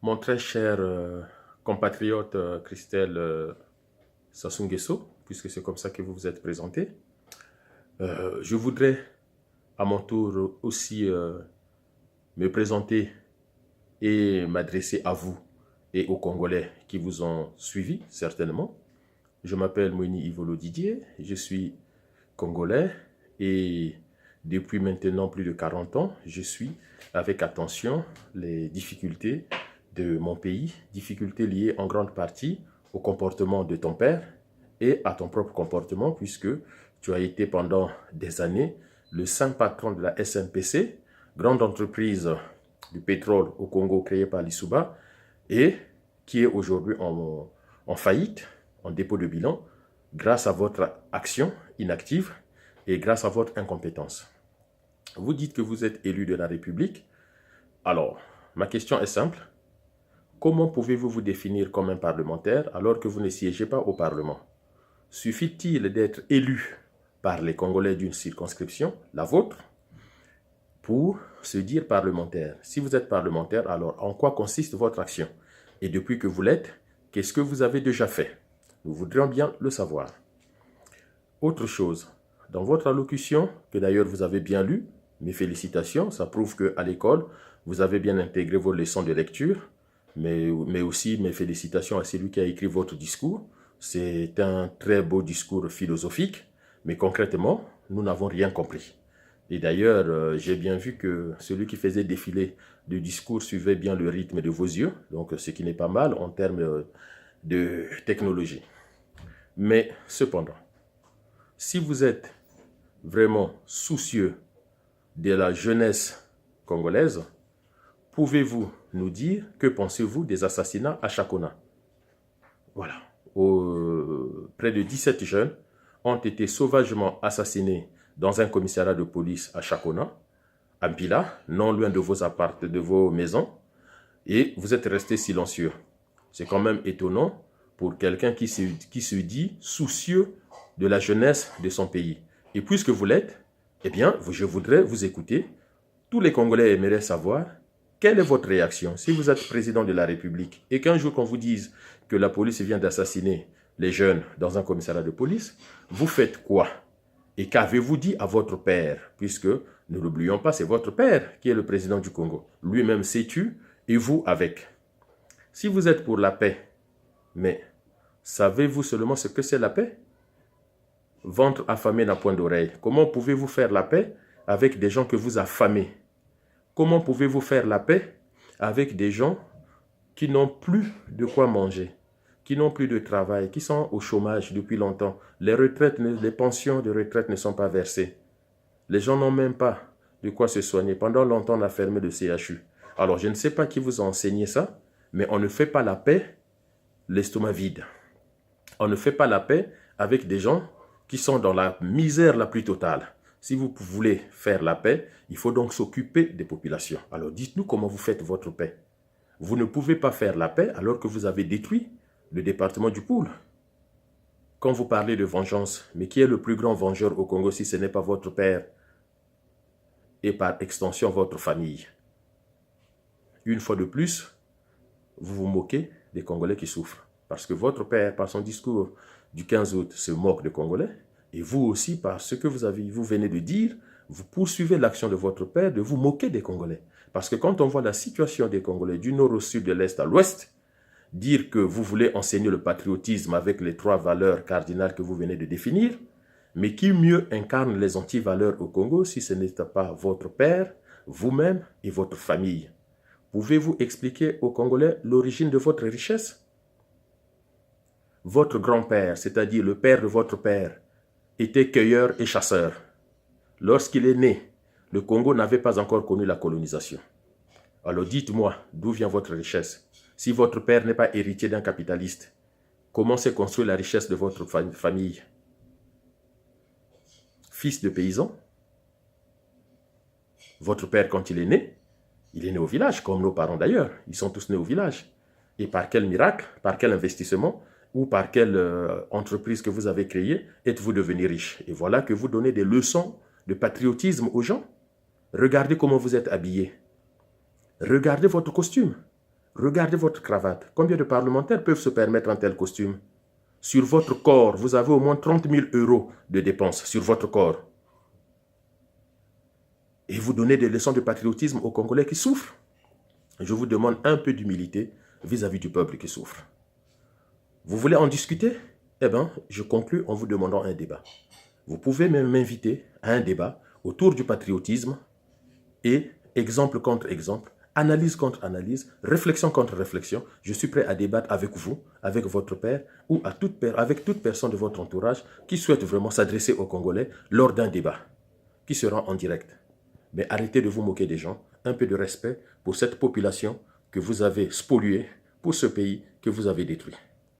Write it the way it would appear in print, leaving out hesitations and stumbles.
Mon très cher compatriote Christelle Sassou Nguesso, puisque c'est comme ça que vous vous êtes présenté, je voudrais à mon tour aussi me présenter et m'adresser à vous et aux Congolais qui vous ont suivi, certainement. Je m'appelle Moini Ivolo Didier, je suis Congolais et depuis maintenant plus de 40 ans, je suis avec attention les difficultés de mon pays, difficultés liées en grande partie au comportement de ton père et à ton propre comportement puisque tu as été pendant des années le saint patron de la SNPC, grande entreprise du pétrole au Congo créée par l'Issouba et qui est aujourd'hui en faillite, en dépôt de bilan, grâce à votre action inactive et grâce à votre incompétence. Vous dites que vous êtes élu de la République. Alors, ma question est simple. Comment pouvez-vous vous définir comme un parlementaire alors que vous ne siégez pas au Parlement? Suffit-il d'être élu par les Congolais d'une circonscription, la vôtre, pour se dire parlementaire? Si vous êtes parlementaire, alors en quoi consiste votre action? Et depuis que vous l'êtes, qu'est-ce que vous avez déjà fait? Nous voudrions bien le savoir. Autre chose, dans votre allocution, que d'ailleurs vous avez bien lu, mes félicitations, ça prouve qu'à l'école, vous avez bien intégré vos leçons de lecture, mais aussi mes félicitations à celui qui a écrit votre discours. C'est un très beau discours philosophique, mais concrètement, nous n'avons rien compris. Et d'ailleurs, j'ai bien vu que celui qui faisait défiler le discours suivait bien le rythme de vos yeux, donc ce qui n'est pas mal en termes de technologie. Mais cependant, si vous êtes vraiment soucieux de la jeunesse congolaise, pouvez-vous nous dire que pensez-vous des assassinats à Chakona? Voilà. Près de 17 jeunes ont été sauvagement assassinés dans un commissariat de police à Chakona, à Mpila, non loin de vos maisons, et vous êtes restés silencieux. C'est quand même étonnant pour quelqu'un qui se dit soucieux de la jeunesse de son pays. Et puisque vous l'êtes, eh bien, je voudrais vous écouter. Tous les Congolais aimeraient savoir quelle est votre réaction si vous êtes président de la République et qu'un jour qu'on vous dise que la police vient d'assassiner les jeunes dans un commissariat de police, vous faites quoi? Et qu'avez-vous dit à votre père? Puisque, ne l'oublions pas, c'est votre père qui est le président du Congo. Lui-même s'est tué et vous avec. Si vous êtes pour la paix, mais savez-vous seulement ce que c'est la paix? Ventre affamé n'a point d'oreille. Comment pouvez-vous faire la paix avec des gens que vous affamez? Comment pouvez-vous faire la paix avec des gens qui n'ont plus de quoi manger, qui n'ont plus de travail, qui sont au chômage depuis longtemps? Les pensions de retraite ne sont pas versées. Les gens n'ont même pas de quoi se soigner. Pendant longtemps, on a fermé le CHU. Alors, je ne sais pas qui vous a enseigné ça, mais on ne fait pas la paix l'estomac vide. On ne fait pas la paix avec des gens qui sont dans la misère la plus totale. Si vous voulez faire la paix, il faut donc s'occuper des populations. Alors dites-nous comment vous faites votre paix. Vous ne pouvez pas faire la paix alors que vous avez détruit le département du Poul. Quand vous parlez de vengeance, mais qui est le plus grand vengeur au Congo si ce n'est pas votre père et par extension votre famille? Une fois de plus, vous vous moquez des Congolais qui souffrent. Parce que votre père, par son discours du 15 août, se moque des Congolais. Et vous aussi, par ce que vous venez de dire, vous poursuivez l'action de votre père de vous moquer des Congolais. Parce que quand on voit la situation des Congolais du nord au sud, de l'est à l'ouest, dire que vous voulez enseigner le patriotisme avec les 3 valeurs cardinales que vous venez de définir, mais qui mieux incarne les anti-valeurs au Congo si ce n'est pas votre père, vous-même et votre famille? Pouvez-vous expliquer aux Congolais l'origine de votre richesse? Votre grand-père, c'est-à-dire le père de votre père, était cueilleur et chasseur. Lorsqu'il est né, le Congo n'avait pas encore connu la colonisation. Alors dites-moi, d'où vient votre richesse? Si votre père n'est pas héritier d'un capitaliste, comment s'est construite la richesse de votre famille? Fils de paysan? Votre père, quand il est né au village, comme nos parents d'ailleurs. Ils sont tous nés au village. Et par quel miracle, par quel investissement ou par quelle entreprise que vous avez créée êtes-vous devenu riche? Et voilà que vous donnez des leçons de patriotisme aux gens. Regardez comment vous êtes habillés. Regardez votre costume. Regardez votre cravate. Combien de parlementaires peuvent se permettre un tel costume? Sur votre corps, vous avez au moins 30 000 € de dépenses sur votre corps. Et vous donnez des leçons de patriotisme aux Congolais qui souffrent. Je vous demande un peu d'humilité vis-à-vis du peuple qui souffre. Vous voulez en discuter? Eh bien, je conclus en vous demandant un débat. Vous pouvez même m'inviter à un débat autour du patriotisme et exemple contre exemple, analyse contre analyse, réflexion contre réflexion. Je suis prêt à débattre avec vous, avec votre père ou avec toute personne de votre entourage qui souhaite vraiment s'adresser aux Congolais lors d'un débat qui sera en direct. Mais arrêtez de vous moquer des gens, un peu de respect pour cette population que vous avez spoliée, pour ce pays que vous avez détruit.